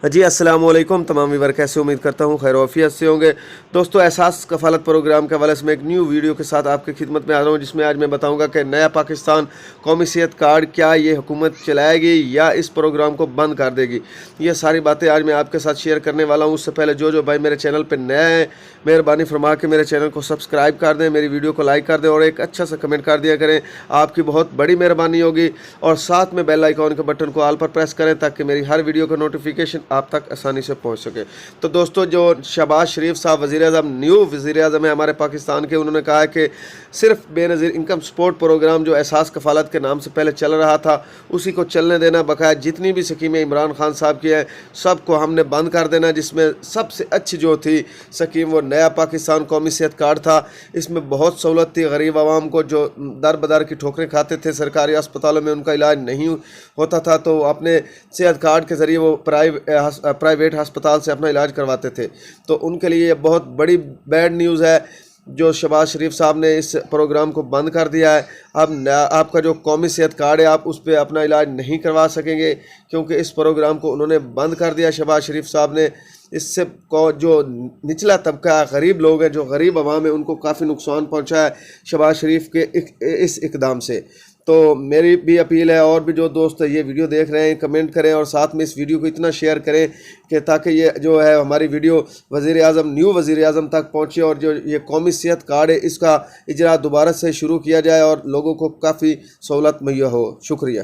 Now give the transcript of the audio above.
جی السلام علیکم تمام ویور، کیسے امید کرتا ہوں خیر و عافیت سے ہوں گے۔ دوستو احساس کفالت پروگرام کے حوالے سے میں ایک نیو ویڈیو کے ساتھ آپ کی خدمت میں آ رہا ہوں، جس میں آج میں بتاؤں گا کہ نیا پاکستان قومی صحت کارڈ کیا یہ حکومت چلائے گی یا اس پروگرام کو بند کر دے گی۔ یہ ساری باتیں آج میں آپ کے ساتھ شیئر کرنے والا ہوں۔ اس سے پہلے جو بھائی میرے چینل پہ نیا ہیں، مہربانی فرما کے میرے چینل کو سبسکرائب کر دیں، میری ویڈیو کو لائک کر دیں اور ایک اچھا سا کمنٹ کر دیا کریں، آپ کی بہت بڑی مہربانی ہوگی۔ اور ساتھ میں بیل آئیکن کے بٹن کو آل پر پریس کریں تاکہ میری ہر ویڈیو کا نوٹیفیکیشن آپ تک آسانی سے پہنچ سکے۔ تو دوستو، جو شہباز شریف صاحب وزیر اعظم، نیو وزیر اعظم ہے ہمارے پاکستان کے، انہوں نے کہا ہے کہ صرف بے نظیر انکم سپورٹ پروگرام جو احساس کفالت کے نام سے پہلے چل رہا تھا اسی کو چلنے دینا، بقایا جتنی بھی سکیمیں عمران خان صاحب کی ہیں سب کو ہم نے بند کر دینا، جس میں سب سے اچھی جو تھی سکیم وہ نیا پاکستان قومی صحت کارڈ تھا۔ اس میں بہت سہولت تھی غریب عوام کو، جو در بدر کی ٹھوکریں کھاتے تھے، سرکاری اسپتالوں میں ان کا علاج نہیں ہوتا تھا، تو اپنے صحت کارڈ کے ذریعے وہ پرائیویٹ ہسپتال سے اپنا علاج کرواتے تھے۔ تو ان کے لیے یہ بہت بڑی بیڈ نیوز ہے جو شہباز شریف صاحب نے اس پروگرام کو بند کر دیا ہے۔ اب آپ کا جو قومی صحت کارڈ ہے آپ اس پہ اپنا علاج نہیں کروا سکیں گے، کیونکہ اس پروگرام کو انہوں نے بند کر دیا شہباز شریف صاحب نے۔ اس سے جو نچلا طبقہ غریب لوگ ہیں، جو غریب عوام ہیں، ان کو کافی نقصان پہنچا ہے شہباز شریف کے اس اقدام سے۔ تو میری بھی اپیل ہے، اور بھی جو دوست یہ ویڈیو دیکھ رہے ہیں کمنٹ کریں اور ساتھ میں اس ویڈیو کو اتنا شیئر کریں کہ تاکہ یہ جو ہے ہماری ویڈیو وزیر اعظم، نیو وزیر اعظم تک پہنچے اور جو یہ قومی صحت کارڈ ہے اس کا اجرا دوبارہ سے شروع کیا جائے اور لوگوں کو کافی سہولت مہیا ہو۔ شکریہ۔